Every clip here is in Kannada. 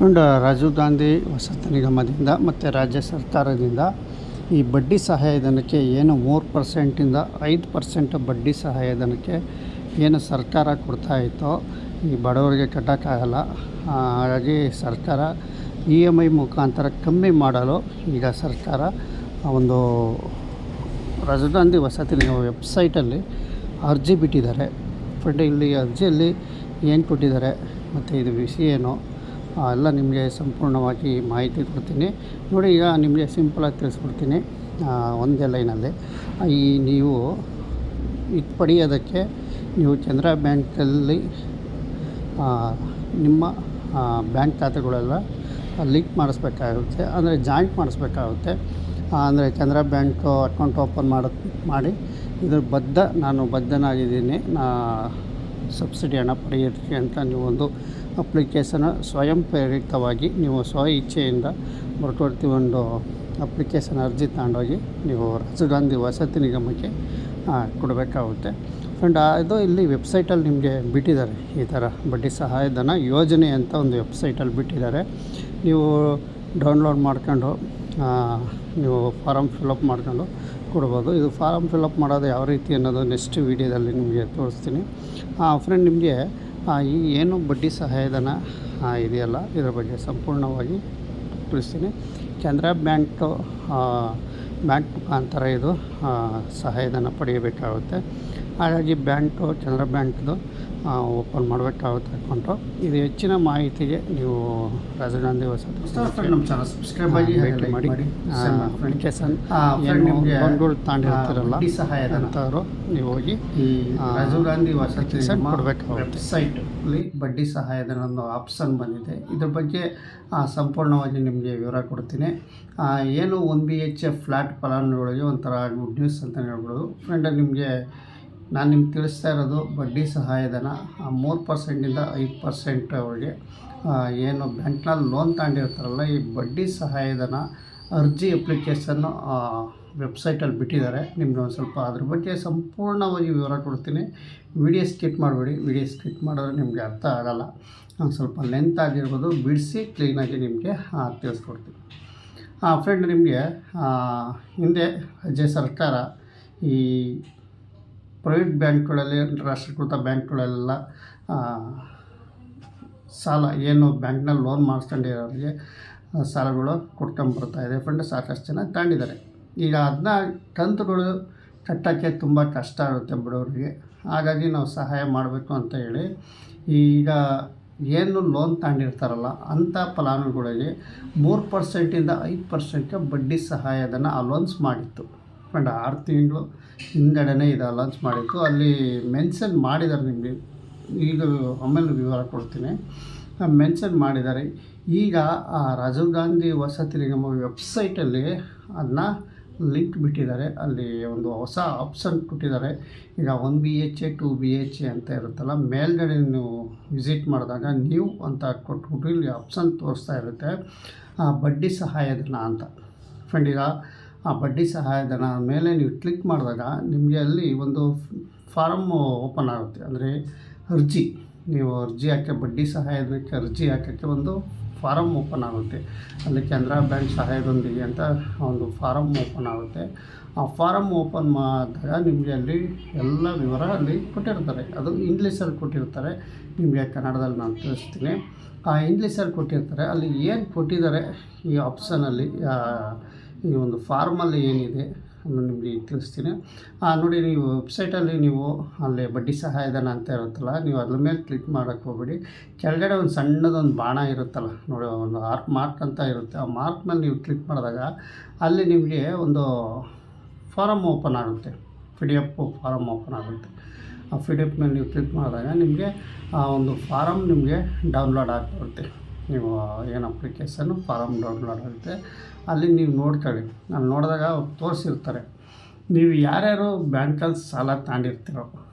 ಫ್ರೆಂಡ್, ರಾಜೀವ್ ಗಾಂಧಿ ವಸತಿ ನಿಗಮದಿಂದ ಮತ್ತು ರಾಜ್ಯ ಸರ್ಕಾರದಿಂದ ಈ ಬಡ್ಡಿ ಸಹಾಯಧನಕ್ಕೆ ಏನು 3%ಇಂದ 5% ಬಡ್ಡಿ ಸಹಾಯಧನಕ್ಕೆ ಏನು ಸರ್ಕಾರ ಕೊಡ್ತಾಯಿತ್ತೋ ಈ ಬಡವರಿಗೆ ಕಟ್ಟೋಕ್ಕಾಗಲ್ಲ. ಹಾಗಾಗಿ ಸರ್ಕಾರ EMI ಮುಖಾಂತರ ಕಮ್ಮಿ ಮಾಡಲು ಈಗ ಸರ್ಕಾರ ಒಂದು ರಾಜೀವ್ ಗಾಂಧಿ ವಸತಿ ನಿಗಮ ವೆಬ್ಸೈಟಲ್ಲಿ ಅರ್ಜಿ ಬಿಟ್ಟಿದ್ದಾರೆ. ಫ್ರೆಂಡ್, ಇಲ್ಲಿ ಅರ್ಜಿಯಲ್ಲಿ ಏನು ಕೊಟ್ಟಿದ್ದಾರೆ ಮತ್ತು ಇದು ವಿಷಯ ಏನು ಎಲ್ಲ ನಿಮಗೆ ಸಂಪೂರ್ಣವಾಗಿ ಮಾಹಿತಿ ಕೊಡ್ತೀನಿ ನೋಡಿ. ಈಗ ನಿಮಗೆ ಸಿಂಪಲಾಗಿ ತಿಳಿಸ್ಬಿಡ್ತೀನಿ ಒಂದೇ ಲೈನಲ್ಲಿ. ನೀವು ಇದು ಪಡೆಯೋದಕ್ಕೆ ನೀವು ಕೆನರಾ ಬ್ಯಾಂಕಲ್ಲಿ ನಿಮ್ಮ ಬ್ಯಾಂಕ್ ಖಾತೆಗಳೆಲ್ಲ ಲಿಂಕ್ ಮಾಡಿಸ್ಬೇಕಾಗುತ್ತೆ, ಅಂದರೆ ಜಾಯಿಂಟ್ ಮಾಡಿಸ್ಬೇಕಾಗುತ್ತೆ. ಅಂದರೆ ಕೆನರಾ ಬ್ಯಾಂಕ್ ಅಕೌಂಟ್ ಓಪನ್ ಮಾಡಿ ಇದ್ರ ನಾನು ಬದ್ಧನಾಗಿದ್ದೀನಿ ಸಬ್ಸಿಡಿ ಹಣ ಪಡೆಯೋದಕ್ಕೆ ಅಂತ ನೀವು ಒಂದು ಅಪ್ಲಿಕೇಶನ್ ಸ್ವಯಂ ಪ್ರೇರಿತವಾಗಿ ನೀವು ಸ್ವ ಇಚ್ಛೆಯಿಂದ ಬರ್ಕೊಡ್ತೀವಿ ಒಂದು ಅಪ್ಲಿಕೇಶನ್ ಅರ್ಜಿ ತಗೊಂಡೋಗಿ ನೀವು ರಾಜೀವ್ ಗಾಂಧಿ ವಸತಿ ನಿಗಮಕ್ಕೆ ಕೊಡಬೇಕಾಗುತ್ತೆ. ಫ್ರೆಂಡ್, ಅದು ಇಲ್ಲಿ ವೆಬ್ಸೈಟಲ್ಲಿ ನಿಮಗೆ ಬಿಟ್ಟಿದ್ದಾರೆ. ಈ ಥರ ಬಡ್ಡಿ ಸಹಾಯಧನ ಯೋಜನೆ ಅಂತ ಒಂದು ವೆಬ್ಸೈಟಲ್ಲಿ ಬಿಟ್ಟಿದ್ದಾರೆ. ನೀವು ಡೌನ್ಲೋಡ್ ಮಾಡ್ಕೊಂಡು ನೀವು ಫಾರಮ್ ಫಿಲಪ್ ಮಾಡ್ಕೊಂಡು ಕೊಡ್ಬೋದು. ಇದು ಫಾರಮ್ ಫಿಲಪ್ ಮಾಡೋದು ಯಾವ ರೀತಿ ಅನ್ನೋದು ನೆಕ್ಸ್ಟ್ ವೀಡಿಯೋದಲ್ಲಿ ನಿಮಗೆ ತೋರಿಸ್ತೀನಿ. ಫ್ರೆಂಡ್, ನಿಮಗೆ ಈ ಏನು ಬಡ್ಡಿ ಸಹಾಯಧನ ಇದೆಯಲ್ಲ ಇದರ ಬಗ್ಗೆ ಸಂಪೂರ್ಣವಾಗಿ ತಿಳಿಸ್ತೀನಿ. ಕೆನರಾ ಬ್ಯಾಂಕ್ ಮುಖಾಂತರ ಇದು ಸಹಾಯಧನ ಪಡೆಯಬೇಕಾಗುತ್ತೆ. ಹಾಗಾಗಿ ಕೆನರಾ ಬ್ಯಾಂಕ್ದು ಓಪನ್ ಮಾಡಬೇಕಾಗುತ್ತೆ ಅಕೌಂಟು. ಇದು ಹೆಚ್ಚಿನ ಮಾಹಿತಿಗೆ ನೀವು ರಾಜೀವ್ ಗಾಂಧಿ ವಸತಿ ನಮ್ಮ ಚಾನಲ್ ಸಬ್ಸ್ಕ್ರೈಬ್ ಆಗಿ ಭೇಟಿ ಮಾಡಿ. ಅಪ್ಲಿಕೇಶನ್ ಬಂಡವಾಳ ತಾಂಡಿರ್ತಿರಲ್ಲ ಅಂಥವ್ರು ನೀವು ಹೋಗಿ ಈ ರಾಜೀವ್ ಗಾಂಧಿ ವಸತಿ ಕೊಡಬೇಕಾಗುತ್ತೆ. ವೆಬ್ಸೈಟಲ್ಲಿ ಬಡ್ಡಿ ಸಹಾಯಧನ ಒಂದು ಆಪ್ಷನ್ ಬಂದಿದೆ. ಇದ್ರ ಬಗ್ಗೆ ಸಂಪೂರ್ಣವಾಗಿ ನಿಮಗೆ ವಿವರ ಕೊಡ್ತೀನಿ. ಏನು 1 BHK ಫ್ಲ್ಯಾಟ್ ಫಲಾನುಭವಿಗಳಿಗೆ ಒಂಥರ ಗುಡ್ ನ್ಯೂಸ್ ಅಂತ ಹೇಳ್ಬೋದು. ಫ್ರೆಂಡ್, ನಾನು ನಿಮ್ಗೆ ತಿಳಿಸ್ತಾ ಇರೋದು ಬಡ್ಡಿ ಸಹಾಯಧನ 3%ಇಂದ 5% ಅವರಿಗೆ ಏನು ಬ್ಯಾಂಕ್ನಲ್ಲಿ ಲೋನ್ ತಗೊಂಡಿರ್ತಾರಲ್ಲ ಈ ಬಡ್ಡಿ ಸಹಾಯಧನ ಅರ್ಜಿ ಅಪ್ಲಿಕೇಶನ್ನು ವೆಬ್ಸೈಟಲ್ಲಿ ಬಿಟ್ಟಿದ್ದಾರೆ. ನಿಮಗೆ ಒಂದು ಸ್ವಲ್ಪ ಅದ್ರ ಬಗ್ಗೆ ಸಂಪೂರ್ಣವಾಗಿ ವಿವರ ಕೊಡ್ತೀನಿ. ವಿಡಿಯೋ ಸ್ಕಿಪ್ ಮಾಡಬೇಡಿ. ವಿಡಿಯೋ ಸ್ಕಿಪ್ ಮಾಡಿದ್ರೆ ನಿಮಗೆ ಅರ್ಥ ಆಗೋಲ್ಲ. ಸ್ವಲ್ಪ ಲೆಂತ್ ಆಗಿರ್ಬೋದು, ಬಿಡಿಸಿ ಕ್ಲೀನಾಗಿ ನಿಮಗೆ ತಿಳಿಸ್ಕೊಡ್ತೀನಿ. ಫ್ರೆಂಡ್, ನಿಮಗೆ ಹಿಂದೆ ರಾಜ್ಯ ಸರ್ಕಾರ ಈ ಪ್ರೈವೇಟ್ ಬ್ಯಾಂಕ್ಗಳಲ್ಲಿ ರಾಷ್ಟ್ರೀಕೃತ ಬ್ಯಾಂಕ್ಗಳೆಲ್ಲ ಸಾಲ ಏನು ಬ್ಯಾಂಕ್ನಲ್ಲಿ ಲೋನ್ ಮಾಡಿಸ್ಕೊಂಡಿರೋರಿಗೆ ಸಾಲಗಳು ಕೊಟ್ಕೊಂಬರ್ತಾಯಿದೆ. ಫ್ರೆಂಡ್, ಸಾಕಷ್ಟು ಜನ ತಗೊಂಡಿದ್ದಾರೆ. ಈಗ ಅದನ್ನ ಕಂತುಗಳು ಕಟ್ಟೋಕ್ಕೆ ತುಂಬ ಕಷ್ಟ ಆಗುತ್ತೆ ಬಡವರಿಗೆ. ಹಾಗಾಗಿ ನಾವು ಸಹಾಯ ಮಾಡಬೇಕು ಅಂತ ಹೇಳಿ ಈಗ ಏನು ಲೋನ್ ತಗೊಂಡಿರ್ತಾರಲ್ಲ ಅಂಥ ಫಲಾನುಭವಿಗಳಿಗೆ 3%ಇಂದ 5%ಕ್ಕೆ ಬಡ್ಡಿ ಸಹಾಯಧನ ಅಲೌನ್ಸ್ ಮಾಡಿತ್ತು. ಫ್ರೆಂಡ್, 6 ತಿಂಗಳು ಹಿಂದೆನೇ ಇದು ಅಲೌನ್ಸ್ ಮಾಡಿತ್ತು. ಅಲ್ಲಿ ಮೆನ್ಷನ್ ಮಾಡಿದ್ದಾರೆ. ನಿಮಗೆ ಈಗ ಆಮೇಲೆ ವಿವರ ಕೊಡ್ತೀನಿ. ಮೆನ್ಷನ್ ಮಾಡಿದ್ದಾರೆ. ಈಗ ರಾಜೀವ್ ಗಾಂಧಿ ವಸತಿ ನಿಗಮ ವೆಬ್ಸೈಟಲ್ಲಿ ಅದನ್ನ ಲಿಂಕ್ ಬಿಟ್ಟಿದ್ದಾರೆ. ಅಲ್ಲಿ ಒಂದು ಹೊಸ ಆಪ್ಷನ್ ಕೊಟ್ಟಿದ್ದಾರೆ. ಈಗ 1 BHK 2 BHK ಅಂತ ಇರುತ್ತಲ್ಲ, ಮೇಲ್ಗಡೆ ನೀವು ವಿಸಿಟ್ ಮಾಡಿದಾಗ ನ್ಯೂ ಅಂತ ಕೊಟ್ಬಿಟ್ಟು ಇಲ್ಲಿ ಆಪ್ಷನ್ ತೋರಿಸ್ತಾ ಇರುತ್ತೆ ಬಡ್ಡಿ ಸಹಾಯಧನ ಅಂತ. ಫ್ರೆಂಡ್, ಈಗ ಬಡ್ಡಿ ಸಹಾಯಧನ ಮೇಲೆ ನೀವು ಕ್ಲಿಕ್ ಮಾಡಿದಾಗ ನಿಮಗೆ ಅಲ್ಲಿ ಒಂದು ಫಾರಮ್ ಓಪನ್ ಆಗುತ್ತೆ. ಅಂದರೆ ನೀವು ಅರ್ಜಿ ಬಡ್ಡಿ ಸಹಾಯಧನಕ್ಕೆ ಅರ್ಜಿ ಹಾಕೋಕ್ಕೆ ಒಂದು ಫಾರಮ್ ಓಪನ್ ಆಗುತ್ತೆ. ಅಲ್ಲಿ ಕೆನರಾ ಬ್ಯಾಂಕ್ ಸಹಾಯದೊಂದಿಗೆ ಅಂತ ಒಂದು ಫಾರಮ್ ಓಪನ್ ಆಗುತ್ತೆ. ಆ ಫಾರಮ್ ಓಪನ್ ಮಾಡಿದಾಗ ನಿಮಗೆ ಅಲ್ಲಿ ಎಲ್ಲ ವಿವರ ಅಲ್ಲಿ ಕೊಟ್ಟಿರ್ತಾರೆ. ಅದು ಇಂಗ್ಲೀಷಲ್ಲಿ ಕೊಟ್ಟಿರ್ತಾರೆ. ನಿಮಗೆ ಕನ್ನಡದಲ್ಲಿ ನಾನು ತಿಳಿಸ್ತೀನಿ. ಇಂಗ್ಲೀಷಲ್ಲಿ ಕೊಟ್ಟಿರ್ತಾರೆ. ಅಲ್ಲಿ ಏನು ಕೊಟ್ಟಿದ್ದಾರೆ ಈ ಆಪ್ಷನಲ್ಲಿ ಈ ಒಂದು ಫಾರ್ಮಲ್ಲಿ ಏನಿದೆ ನಾನು ನಿಮಗೆ ತಿಳಿಸ್ತೀನಿ. ನೋಡಿ, ನೀವು ವೆಬ್ಸೈಟಲ್ಲಿ ನೀವು ಅಲ್ಲಿ ಬಡ್ಡಿ ಸಹಾಯಧನ ಅಂತ ಇರುತ್ತಲ್ಲ, ನೀವು ಅದ್ರ ಮೇಲೆ ಕ್ಲಿಕ್ ಮಾಡೋಕ್ಕೆ ಹೋಗ್ಬೇಡಿ. ಕೆಳಗಡೆ ಒಂದು ಸಣ್ಣದೊಂದು ಬಾಣ ಇರುತ್ತಲ್ಲ ನೋಡಿ, ಒಂದು ಮಾರ್ಕ್ ಅಂತ ಇರುತ್ತೆ. ಆ ಮಾರ್ಕ್ ಮೇಲೆ ನೀವು ಕ್ಲಿಕ್ ಮಾಡಿದಾಗ ಅಲ್ಲಿ ನಿಮಗೆ ಒಂದು ಫಾರಮ್ ಓಪನ್ ಆಗುತ್ತೆ. PDF ಫಾರಮ್ ಓಪನ್ ಆಗುತ್ತೆ. ಆ PDF ಮೇಲೆ ನೀವು ಕ್ಲಿಕ್ ಮಾಡಿದಾಗ ನಿಮಗೆ ಒಂದು ಫಾರಮ್ ನಿಮಗೆ ಡೌನ್ಲೋಡ್ ಆಗಿರುತ್ತೆ. ನೀವು ಏನು ಅಪ್ಲಿಕೇಶನ್ನು ಫಾರಮ್ ಡೌನ್ಲೋಡ್ ಆಗುತ್ತೆ. ಅಲ್ಲಿ ನೀವು ನೋಡ್ಕೊಳ್ಳಿ. ನಾನು ನೋಡಿದಾಗ ತೋರಿಸಿರ್ತಾರೆ. ನೀವು ಯಾರ್ಯಾರು ಬ್ಯಾಂಕಲ್ಲಿ ಸಾಲ ತಗೊಂಡಿರ್ತೀರೋ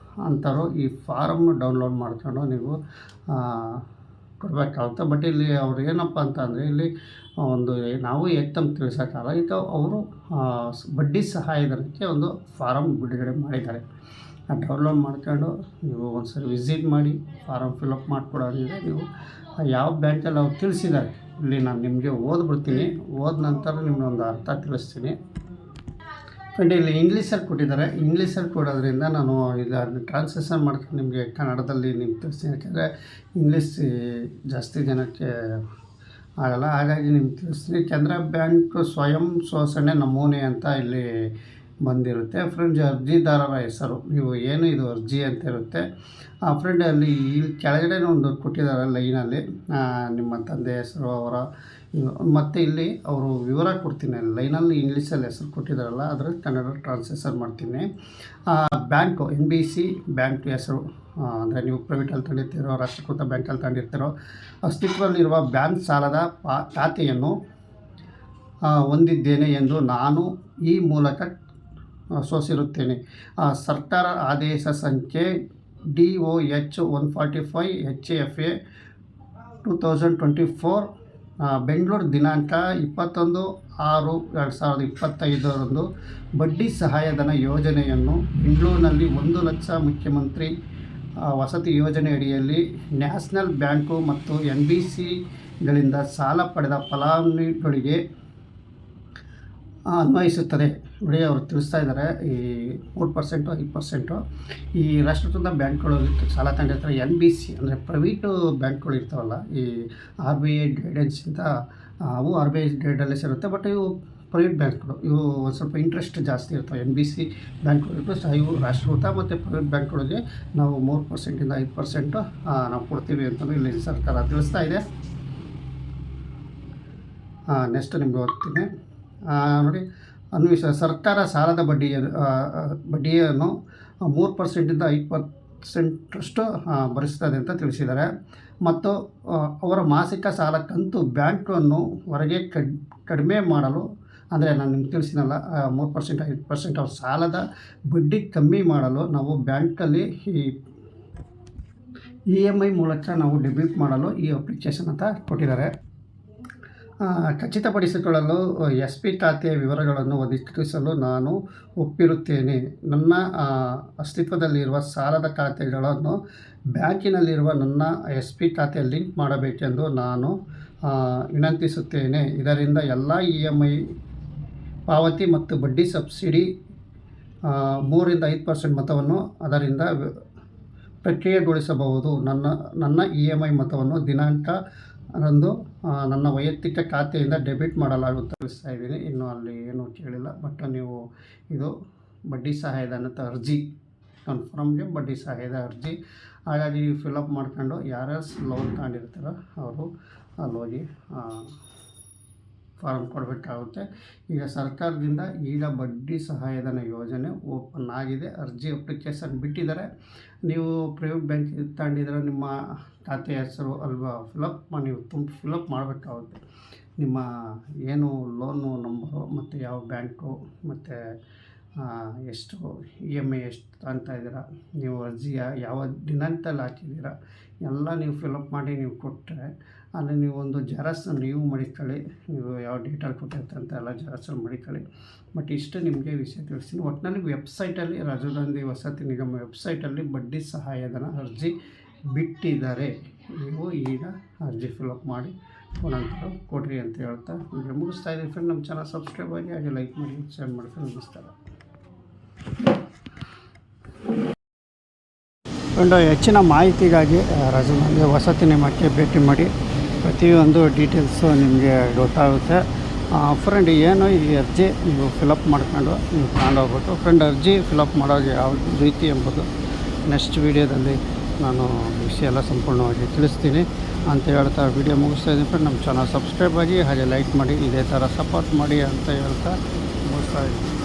ಅಂಥವ್ರು ಈ ಫಾರಮ್ನ ಡೌನ್ಲೋಡ್ ಮಾಡ್ಕೊಂಡು ನೀವು ಕೊಡಬೇಕಾಗುತ್ತೆ. ಬಟ್ ಇಲ್ಲಿ ಅವ್ರು ಏನಪ್ಪ ಅಂತಂದರೆ ಇಲ್ಲಿ ಒಂದು ನಾವು ಏಕ್ದಮ್ ತಿಳಿಸೋಕ್ಕಲ್ಲ. ಈಗ ಅವರು ಬಡ್ಡಿ ಸಹಾಯಧನಕ್ಕೆ ಒಂದು ಫಾರಮ್ ಬಿಡುಗಡೆ ಮಾಡಿದ್ದಾರೆ. ಡೌನ್ಲೋಡ್ ಮಾಡ್ಕೊಂಡು ನೀವು ಒಂದ್ಸರಿ ವಿಸಿಟ್ ಮಾಡಿ ಫಾರಮ್ ಫಿಲಪ್ ಮಾಡಿಕೊಡೋದಿದೆ. ನೀವು ಯಾವ ಬ್ಯಾಂಕಲ್ಲಿ ಅವ್ರು ತಿಳಿಸಿದ್ದಾರೆ ಇಲ್ಲಿ ನಾನು ನಿಮಗೆ ಓದ್ಬಿಡ್ತೀನಿ, ಓದ ನಂತರ ನಿಮ್ಮೊಂದು ಅರ್ಥ ತಿಳಿಸ್ತೀನಿ. ಫ್ರೆಂಡ್ ಇಲ್ಲಿ ಇಂಗ್ಲೀಷಲ್ಲಿ ಕೊಟ್ಟಿದ್ದಾರೆ, ಇಂಗ್ಲೀಷಲ್ಲಿ ಕೊಡೋದ್ರಿಂದ ನಾನು ಇದನ್ನು ಟ್ರಾನ್ಸ್ಲೇಷನ್ ಮಾಡ್ಕೊಂಡು ನಿಮಗೆ ಕನ್ನಡದಲ್ಲಿ ನಿಮ್ಗೆ ತಿಳಿಸ್ತೀನಿ. ಯಾಕೆಂದರೆ ಇಂಗ್ಲೀಷ್ ಜಾಸ್ತಿ ಜನಕ್ಕೆ ಆಗಲ್ಲ, ಹಾಗಾಗಿ ನಿಮ್ಗೆ ತಿಳಿಸ್ತೀನಿ. ಕೆನರಾ ಬ್ಯಾಂಕ್ ಸ್ವಯಂ ಶೋಷಣೆ ನಮೂನೆ ಅಂತ ಇಲ್ಲಿ ಬಂದಿರುತ್ತೆ. ಫ್ರೆಂಡ್ಸ್ ಅರ್ಜಿದಾರರ ಹೆಸರು ನೀವು ಏನು ಇದು ಅರ್ಜಿ ಅಂತ ಇರುತ್ತೆ. ಫ್ರೆಂಡ್ ಅಲ್ಲಿ ಇಲ್ಲಿ ಕೆಳಗಡೆ ಒಂದು ಕೊಟ್ಟಿದ್ದಾರೆ ಲೈನಲ್ಲಿ ನಿಮ್ಮ ತಂದೆ ಹೆಸರು ಅವರ ಮತ್ತು ಇಲ್ಲಿ ಅವರು ವಿವರ ಕೊಡ್ತೀನಿ. ಲೈನಲ್ಲಿ ಇಂಗ್ಲೀಷಲ್ಲಿ ಹೆಸರು ಕೊಟ್ಟಿದ್ದಾರಲ್ಲ ಅದರ ಕನ್ನಡ ಟ್ರಾನ್ಸ್ಲೇಷನ್ ಮಾಡ್ತೀನಿ. ಬ್ಯಾಂಕು NBC ಬ್ಯಾಂಕ್ ಹೆಸರು ಅಂದರೆ ನೀವು ಪ್ರೈವೇಟಲ್ಲಿ ತಂದಿರ್ತೀರೋ ರಾಷ್ಟ್ರೀಕೃತ ಬ್ಯಾಂಕಲ್ಲಿ ತಂದಿರ್ತೀರೋ ಅಸ್ತಿತ್ವದಲ್ಲಿರುವ ಬ್ಯಾಂಕ್ ಸಾಲದ ಖಾತೆಯನ್ನು ಹೊಂದಿದ್ದೇನೆ ಎಂದು ನಾನು ಈ ಮೂಲಕ ಸೋಸಿರುತ್ತೇನೆ. ಸರ್ಕಾರ ಆದೇಶ ಸಂಖ್ಯೆ DOH 145 HFA 2024 ಬೆಂಗಳೂರು ದಿನಾಂಕ 21/6/2025 ಬಡ್ಡಿ ಸಹಾಯಧನ ಯೋಜನೆಯನ್ನು ಬೆಂಗಳೂರಿನಲ್ಲಿ 1 ಲಕ್ಷ ಮುಖ್ಯಮಂತ್ರಿ ವಸತಿ ಯೋಜನೆ ಅಡಿಯಲ್ಲಿ ನ್ಯಾಷನಲ್ ಬ್ಯಾಂಕು ಮತ್ತು NBCಗಳಿಂದ ಸಾಲ ಪಡೆದ ಫಲಾನುಭವಿಗಳಿಗೆ ಅನ್ವಯಿಸುತ್ತದೆ. ನೋಡಿ ಅವರು ತಿಳಿಸ್ತಾ ಇದ್ದಾರೆ ಈ 3% 5% ಈ ರಾಷ್ಟ್ರೀಕೃತ ಬ್ಯಾಂಕ್ಗಳು ಸಾಲ ತಗೊಂಡಿರ್ತಾರೆ. NBC ಅಂದರೆ ಪ್ರೈವೇಟು ಬ್ಯಾಂಕ್ಗಳು ಇರ್ತಾವಲ್ಲ, ಈ RBI ಗೈಡೆನ್ಸಿಂದ ಅವು RBI ಗೈಡಲ್ಲೇ ಇರುತ್ತೆ. ಬಟ್ ಇವು ಪ್ರೈವೇಟ್ ಬ್ಯಾಂಕ್ಗಳು, ಇವು ಒಂದು ಸ್ವಲ್ಪ ಇಂಟ್ರೆಸ್ಟ್ ಜಾಸ್ತಿ ಇರ್ತವೆ. NBC ಬ್ಯಾಂಕ್ಗಳು ಇವು ರಾಷ್ಟ್ರೀಕೃತ ಮತ್ತು ಪ್ರೈವೇಟ್ ಬ್ಯಾಂಕ್ಗಳಿಗೆ ನಾವು 3% ಇಂದ 5% ನಾವು ಕೊಡ್ತೀವಿ ಅಂತಲೂ ಇಲ್ಲಿ ಸರ್ಕಾರ ತಿಳಿಸ್ತಾ ಇದೆ. ನೆಕ್ಸ್ಟ್ ನಿಮ್ಗೆ ಓದ್ತೀನಿ ನೋಡಿ. ಸರ್ಕಾರ ಸಾಲದ ಬಡ್ಡಿಯನ್ನು 3% ಇಂದ 5% ಭರಿಸ್ತದೆ ಅಂತ ತಿಳಿಸಿದ್ದಾರೆ. ಮತ್ತು ಅವರ ಮಾಸಿಕ ಸಾಲ ಕಂತು ಬ್ಯಾಂಕನ್ನು ಹೊರಗೆ ಕಡಿಮೆ ಮಾಡಲು, ಅಂದರೆ ನಾನು ನಿಮ್ಗೆ ತಿಳಿಸಿನಲ್ಲ 3% 5% ಅವ್ರ ಸಾಲದ ಬಡ್ಡಿ ಕಮ್ಮಿ ಮಾಡಲು ನಾವು ಬ್ಯಾಂಕಲ್ಲಿ ಈ EMI ಮೂಲಕ ನಾವು ಡೆಬಿಟ್ ಮಾಡಲು ಈ ಅಪ್ಲಿಕೇಶನ್ ಅಂತ ಕೊಟ್ಟಿದ್ದಾರೆ. ಖಚಿತಪಡಿಸಿಕೊಳ್ಳಲು SP ಖಾತೆಯ ವಿವರಗಳನ್ನು ಒದಗಿಸಲು ನಾನು ಒಪ್ಪಿರುತ್ತೇನೆ. ನನ್ನ ಅಸ್ತಿತ್ವದಲ್ಲಿರುವ ಸಾಲದ ಖಾತೆಗಳನ್ನು ಬ್ಯಾಂಕಿನಲ್ಲಿರುವ ನನ್ನ SP ಖಾತೆಯ ಲಿಂಕ್ ಮಾಡಬೇಕೆಂದು ನಾನು ವಿನಂತಿಸುತ್ತೇನೆ. ಇದರಿಂದ ಎಲ್ಲ EMI ಪಾವತಿ ಮತ್ತು ಬಡ್ಡಿ ಸಬ್ಸಿಡಿ 3% 5% ಮೊತ್ತವನ್ನು ಅದರಿಂದ ಪ್ರಕ್ರಿಯೆಗೊಳಿಸಬಹುದು. ನನ್ನ EMI ಮೊತ್ತವನ್ನು ದಿನಾಂಕರಂದು ನನ್ನ ವೈಯಕ್ತಿಕ ಖಾತೆಯಿಂದ ಡೆಬಿಟ್ ಮಾಡಲಾಗುತ್ತೆ ತಿಳಿಸ್ತಾ ಇದ್ದೀನಿ. ಇನ್ನೂ ಅಲ್ಲಿ ಏನೂ ಕೇಳಿಲ್ಲ. ಬಟ್ ನೀವು ಇದು ಬಡ್ಡಿ ಸಹಾಯಧನದ ಅರ್ಜಿ ಕನ್ಫರ್ಮ್ಗೆ ಬಡ್ಡಿ ಸಹಾಯದ ಅರ್ಜಿ, ಹಾಗಾಗಿ ಫಿಲಪ್ ಮಾಡ್ಕೊಂಡು ಯಾರ್ಯಾರು ಲೋನ್ ತಗೊಂಡಿರ್ತಾರೋ ಅವರು ಅಲ್ಲಿ ಹೋಗಿ ಫಾರಮ್ ಕೊಡಬೇಕಾಗುತ್ತೆ. ಈಗ ಸರ್ಕಾರದಿಂದ ಈಗ ಬಡ್ಡಿ ಸಹಾಯಧನ ಯೋಜನೆ ಓಪನ್ ಆಗಿದೆ. ಅರ್ಜಿ ಅಪ್ಲಿಕೇಶನ್ ಬಿಟ್ಟಿದ್ದಾರೆ. ನೀವು ಪ್ರೈವೇಟ್ ಬ್ಯಾಂಕ್ ತಗೊಂಡಿದ್ರೆ ನಿಮ್ಮ ಖಾತೆ ಹೆಸರು ಅಲ್ವಾ ನೀವು ಫಿಲಪ್ ಮಾಡಬೇಕಾಗುತ್ತೆ. ನಿಮ್ಮ ಏನು ಲೋನು ನಂಬರು ಮತ್ತು ಯಾವ ಬ್ಯಾಂಕು ಮತ್ತು ಎಷ್ಟು EMI ಎಷ್ಟು ತಗೊತಾ ಇದ್ದೀರಾ, ನೀವು ಅರ್ಜಿಯ ಯಾವ ದಿನಾಂಕದಲ್ಲಿ ಹಾಕಿದ್ದೀರಾ ಎಲ್ಲ ನೀವು ಫಿಲಪ್ ಮಾಡಿ ನೀವು ಕೊಟ್ಟರೆ ಅಲ್ಲಿ ನೀವು ಒಂದು ಜೆರಾಕ್ಸ್ ನೀವು ಮಡಿಕೊಳ್ಳಿ. ನೀವು ಯಾವ ಡೇಟಲ್ಲಿ ಕೊಟ್ಟಿರ್ತಾರೆ ಎಲ್ಲ ಜೆರಾಕ್ಸಲ್ಲಿ ಮಡಿಕೊಳ್ಳಿ. ಬಟ್ ಇಷ್ಟು ನಿಮಗೆ ವಿಷಯ ತಿಳಿಸ್ತೀನಿ. ಒಟ್ಟಿನಲ್ಲಿ ವೆಬ್ಸೈಟಲ್ಲಿ ರಾಜೀವ್ ಗಾಂಧಿ ವಸತಿ ನಿಗಮ ವೆಬ್ಸೈಟಲ್ಲಿ ಬಡ್ಡಿ ಸಹಾಯಧನ ಅರ್ಜಿ ಬಿಟ್ಟಿದ್ದಾರೆ. ನೀವು ಈಗ ಅರ್ಜಿ ಫಿಲಪ್ ಮಾಡಿ ನಂತರ ಕೊಡ್ರಿ ಅಂತ ಹೇಳ್ತಾ ವಿಡಿಯೋ ಮುಗಿಸ್ತಾ ಇದ್ದೀನಿ. ಫ್ರೆಂಡ್ ನಮ್ಮ ಚಾನಲ್ ಸಬ್ಸ್ಕ್ರೈಬ್ ಆಗಿ ಹಾಗೆ ಲೈಕ್ ಮಾಡಿ ಶೇರ್ ಮಾಡ್ಕೊಂಡು ನಮಸ್ಕಾರ. ಫ್ರೆಂಡ್ ಹೆಚ್ಚಿನ ಮಾಹಿತಿಗಾಗಿ ರಾಜೀವ್ ಗಾಂಧಿ ವಸತಿ ನಿಗಮಕ್ಕೆ ಭೇಟಿ ಮಾಡಿ, ಪ್ರತಿಯೊಂದು ಡೀಟೇಲ್ಸು ನಿಮಗೆ ಗೊತ್ತಾಗುತ್ತೆ. ಫ್ರೆಂಡ್ ಏನು ಈ ಅರ್ಜಿ ನೀವು ಫಿಲಪ್ ಮಾಡ್ಕೊಂಡು ನೀವು ತಗೊಂಡೋಗ್ಬೇಕು. ಫ್ರೆಂಡ್ ಅರ್ಜಿ ಫಿಲಪ್ ಮಾಡೋದು ಯಾವ ರೀತಿ ಎಂಬುದು ನೆಕ್ಸ್ಟ್ ವೀಡಿಯೋದಲ್ಲಿ ನಾನು ವಿಷಯ ಎಲ್ಲ ಸಂಪೂರ್ಣವಾಗಿ ತಿಳಿಸ್ತೀನಿ ಅಂತ ಹೇಳ್ತಾ ವಿಡಿಯೋ ಮುಗಿಸ್ತಾ ಇದ್ದೀನಿ. ಫ್ರೆಂಡ್ ನಮ್ಮ ಚಾನಲ್ ಸಬ್ಸ್ಕ್ರೈಬ್ ಆಗಿ ಹಾಗೆ ಲೈಕ್ ಮಾಡಿ, ಇದೇ ಥರ ಸಪೋರ್ಟ್ ಮಾಡಿ ಅಂತ ಹೇಳ್ತಾ ಮುಗಿಸ್ತಾ ಇದ್ದೀನಿ.